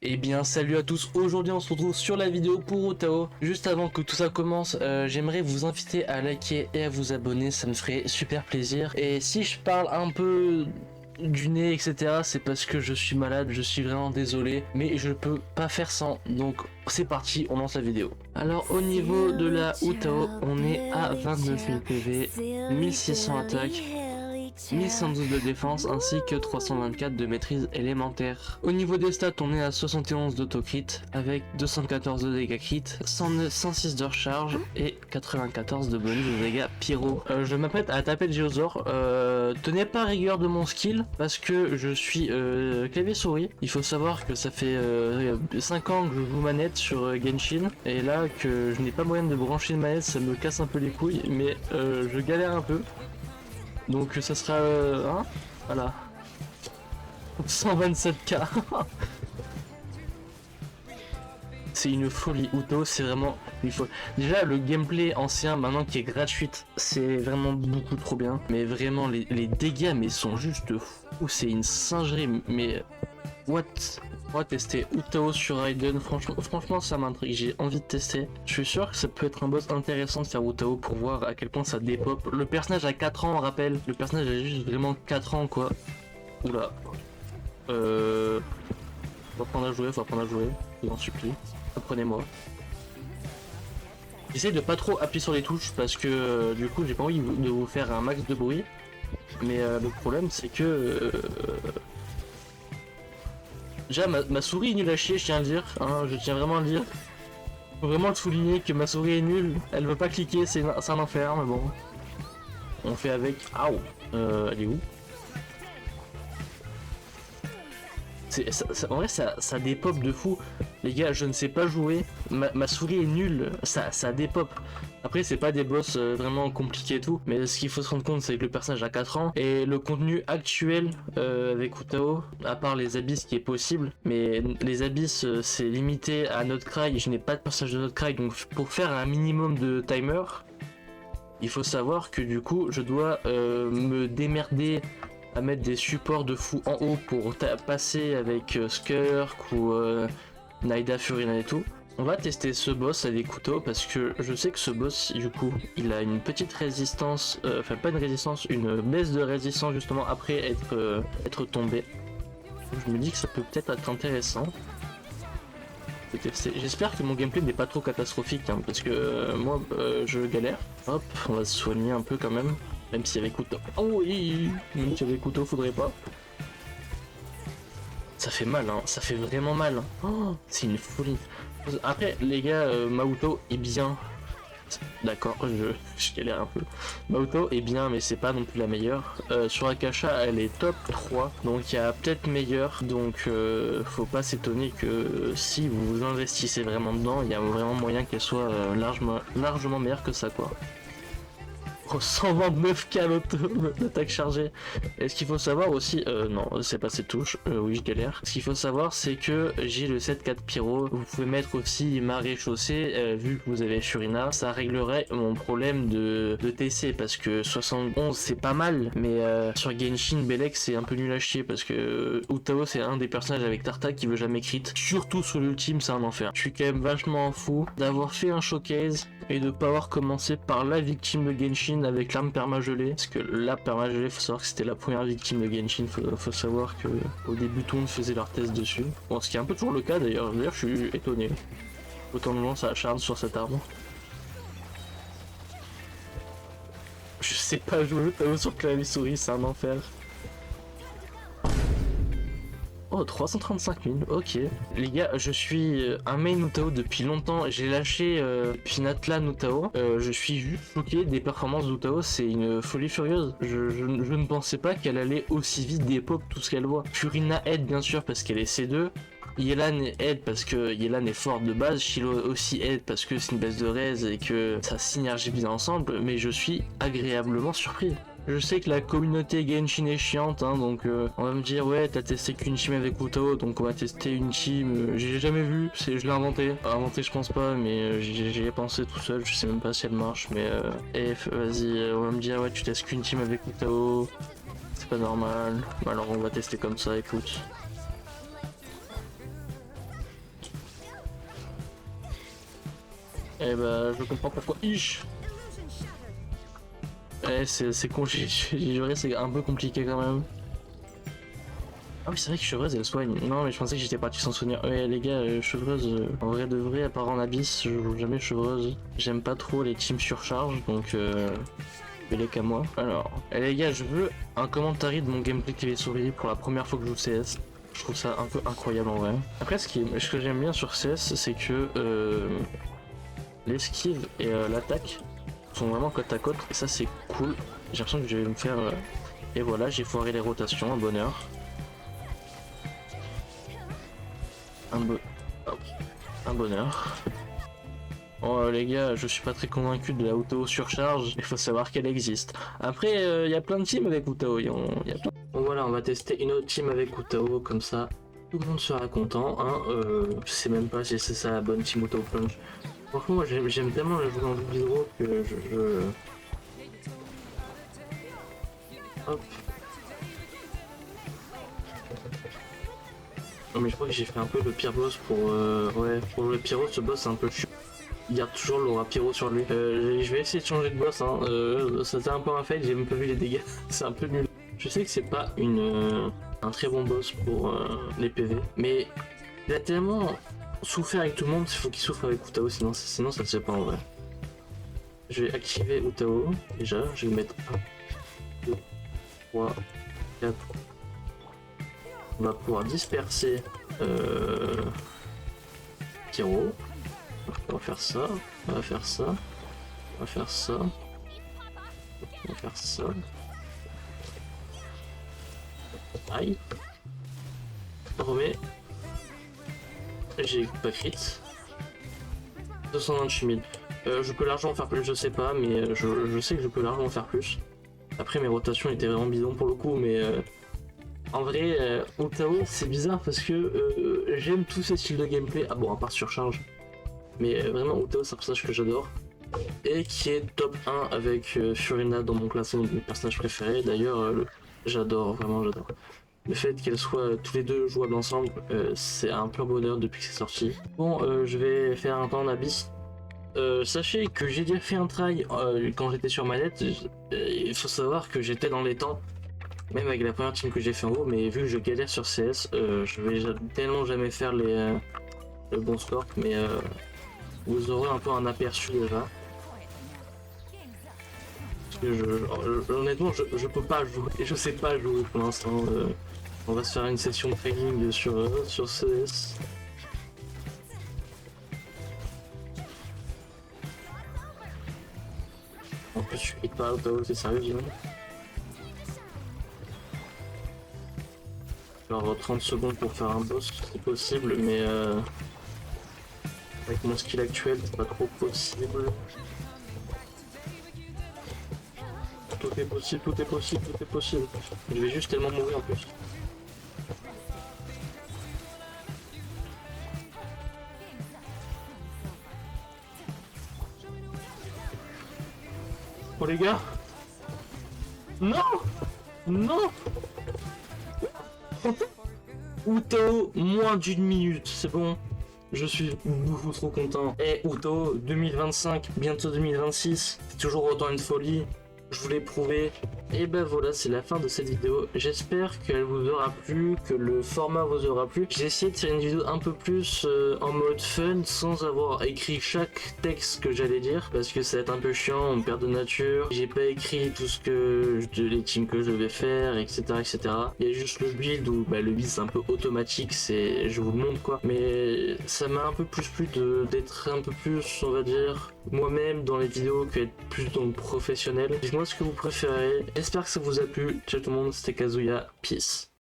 Eh bien salut à tous, aujourd'hui on se retrouve sur la vidéo pour Utao. Juste avant que tout ça commence, j'aimerais vous inviter à liker et à vous abonner, ça me ferait super plaisir. Et si je parle un peu du nez etc, c'est parce que je suis malade, je suis vraiment désolé, mais je peux pas faire sans, donc c'est parti, on lance la vidéo. Alors au niveau de la Utao, on est à 29 000 PV, 1600 attaques, 1112 de défense ainsi que 324 de maîtrise élémentaire. Au niveau des stats, on est à 71 d'autocrit avec 214 de dégâts crit, 106 de recharge et 94 de bonus de dégâts pyro. Je m'apprête à taper le Géosaur. Tenez pas rigueur de mon skill parce que je suis clavier souris. Il faut savoir que ça fait 5 ans que je joue manette sur Genshin et là que je n'ai pas moyen de brancher une manette, ça me casse un peu les couilles, mais je galère un peu. Donc ça sera hein, voilà, 127k. C'est une folie, Utao, c'est vraiment une folie. Déjà le gameplay ancien maintenant qui est gratuite, c'est vraiment beaucoup trop bien. Mais vraiment les dégâts mais sont juste fous, c'est une singerie. Mais what? On va tester Utao sur Raiden, franchement ça m'intrigue, j'ai envie de tester. Je suis sûr que ça peut être un boss intéressant de faire Utao pour voir à quel point ça dépop. Le personnage a 4 ans, on rappelle. Le personnage a juste vraiment 4 ans quoi. Oula. Faut apprendre à jouer, je vous en supplie. Apprenez-moi. J'essaie de pas trop appuyer sur les touches parce que du coup j'ai pas envie de vous faire un max de bruit. Mais le problème c'est que... Déjà ma souris est nulle à chier, je tiens à le dire, hein, je tiens vraiment à le dire. Faut vraiment le souligner que ma souris est nulle, elle veut pas cliquer, c'est un enfer, mais bon. On fait avec... Aouh, elle est où? En vrai ça dépop de fou. Les gars, je ne sais pas jouer, ma souris est nulle, ça dépop. Après c'est pas des boss vraiment compliqués et tout, mais ce qu'il faut se rendre compte c'est que le personnage a 4 ans, et le contenu actuel avec Utao, à part les abysses qui est possible, mais les abysses c'est limité à Notcry, je n'ai pas de personnage de Notcry, donc pour faire un minimum de timer, il faut savoir que du coup je dois me démerder à mettre des supports de fou en haut pour passer avec Skirk ou Naida Furina et tout. On va tester ce boss avec Utao parce que je sais que ce boss du coup il a une petite résistance, enfin pas une résistance, une baisse de résistance justement après être tombé. Je me dis que ça peut peut-être être intéressant. J'espère que mon gameplay n'est pas trop catastrophique hein, parce que moi je galère. Hop, on va se soigner un peu quand même. Même si avec Utao... Oh oui, même si avec Utao faudrait pas. Ça fait mal hein, ça fait vraiment mal. Oh, c'est une folie. Après les gars, ma Utao est bien. D'accord, je galère un peu. Ma Utao est bien mais c'est pas non plus la meilleure. Sur Akasha elle est top 3, donc il y a peut-être meilleur. Donc faut pas s'étonner que si vous vous investissez vraiment dedans, il y a vraiment moyen qu'elle soit largement meilleure que ça quoi. Oh, 129k l'attaque chargée. Et ce qu'il faut savoir aussi, non, c'est pas cette touche, oui je galère. Ce qu'il faut savoir c'est que j'ai le 7-4 pyro, vous pouvez mettre aussi ma chaussée, vu que vous avez Furina, ça réglerait mon problème de TC, parce que 71 c'est pas mal, mais sur Genshin, Belek c'est un peu nul à chier, parce que Utao c'est un des personnages avec Tartak qui veut jamais crit, surtout sur l'ultime c'est un enfer. Je suis quand même vachement fou d'avoir fait un showcase et de pas avoir commencé par la victime de Genshin avec l'arme permagelée, parce que la permagelée, faut savoir que c'était la première victime de Genshin, faut savoir que au début tout le monde faisait leur test dessus. Bon, ce qui est un peu toujours le cas d'ailleurs je suis étonné. Autant de gens s'acharnent sur cette arme. Je sais pas jouer sur clavier souris, c'est un enfer. Oh, 335 000, ok. Les gars, je suis un main Utao depuis longtemps. J'ai lâché Pinatla Utao. Je suis juste choqué des performances d'Utao. C'est une folie furieuse. Je ne pensais pas qu'elle allait aussi vite dépop tout ce qu'elle voit. Furina aide bien sûr parce qu'elle est C2. Yelan aide parce que Yelan est forte de base. Shiloh aussi aide parce que c'est une baisse de raise et que ça synergie bien ensemble. Mais je suis agréablement surpris. Je sais que la communauté Genshin est chiante, hein, donc on va me dire ouais t'as testé qu'une team avec Utao, donc on va tester une team, j'ai jamais vu, je l'ai inventé. Inventé je pense pas, mais j'y ai pensé tout seul, je sais même pas si elle marche, mais vas-y, on va me dire ouais tu testes qu'une team avec Utao, c'est pas normal, alors on va tester comme ça, écoute. Eh bah, je comprends pourquoi. Ish. Eh, c'est con, j'ai juré, c'est un peu compliqué quand même. Ah oui, c'est vrai que Chevreuse elle soigne. Non, mais je pensais que j'étais parti sans souvenir. Ouais, les gars, Chevreuse, en vrai de vrai, à part en Abyss, je joue jamais Chevreuse. J'aime pas trop les teams surcharge, donc les qu'à moi. Alors, les gars, je veux un commentaire de mon gameplay clavier-souris pour la première fois que je joue CS. Je trouve ça un peu incroyable en vrai. Après, ce que j'aime bien sur CS, c'est que l'esquive et l'attaque sont vraiment côte à côte. Et ça, c'est cool. J'ai l'impression que je vais me faire. Et voilà, j'ai foiré les rotations, un bonheur. Un bonheur. Bon les gars, je suis pas très convaincu de la auto surcharge, il faut savoir qu'elle existe. Après, il y a plein de teams avec Utao, Bon voilà, on va tester une autre team avec Utao, comme ça tout le monde sera content. Hein. Je sais même pas si c'est ça la bonne team Utao Plunge. Franchement, moi j'aime tellement la jouer en double hydro que Hop. Non mais je crois que j'ai fait un peu le pire boss pour... Ouais, pour le pyro, ce boss c'est un peu chiant. Il garde toujours l'aura pyro sur lui. Je vais essayer de changer de boss, hein. C'était un peu un fail, j'ai même pas vu les dégâts. C'est un peu nul. Je sais que c'est pas un très bon boss pour les PV, mais il a tellement souffert avec tout le monde, il faut qu'il souffre avec Utao, sinon ça se fait pas en vrai. Je vais activer Utao, déjà, je vais mettre 1, 2, 3, 4. On va pouvoir disperser Pyro. On va faire ça, on va faire ça, on va faire ça, on va faire ça. Aïe. On remet. J'ai pas crit. 228 000. Je peux largement faire plus, je sais pas, mais je sais que je peux largement faire plus. Après mes rotations étaient vraiment bidons pour le coup, mais en vrai, Utao c'est bizarre parce que j'aime tous ces styles de gameplay. Ah bon, à part surcharge. Mais vraiment, Utao c'est un personnage que j'adore. Et qui est top 1 avec Furina dans mon classement de mes personnages préférés. D'ailleurs, j'adore, vraiment j'adore. Le fait qu'elles soient tous les deux jouables ensemble, c'est un pur bonheur depuis que c'est sorti. Bon, je vais faire un temps en Abyss. Sachez que j'ai déjà fait un try quand j'étais sur manette. Il faut savoir que j'étais dans les temps, même avec la première team que j'ai fait en haut, mais vu que je galère sur CS, je vais tellement jamais faire le bon score, mais vous aurez un peu un aperçu déjà. Parce que honnêtement, je peux pas jouer, et je sais pas jouer pour l'instant. On va se faire une session de training sur CS. En plus, je suis pas Utao, c'est sérieux, dis-moi. Alors 30 secondes pour faire un boss, c'est possible, mais avec mon skill actuel, c'est pas trop possible. Tout est possible, tout est possible, tout est possible. Je vais juste tellement mourir en plus. Oh les gars. Non. Non. Utao, moins d'une minute, c'est bon. Je suis beaucoup trop content. Et Utao, 2025, bientôt 2026, c'est toujours autant une folie. Je vous l'ai prouvé. Et ben voilà, c'est la fin de cette vidéo. J'espère qu'elle vous aura plu, que le format vous aura plu. J'ai essayé de faire une vidéo un peu plus en mode fun, sans avoir écrit chaque texte que j'allais dire, parce que ça va être un peu chiant, on perd de nature. J'ai pas écrit tout ce que les teams que je devais faire, etc., etc. Il y a juste le build où le build c'est un peu automatique, c'est je vous le montre quoi. Mais ça m'a un peu plus plu d'être un peu plus, on va dire, moi-même dans les vidéos qu'être plus dans le professionnel. Dites-moi ce que vous préférez. J'espère que ça vous a plu. Ciao tout le monde, c'était Kazuya. Peace.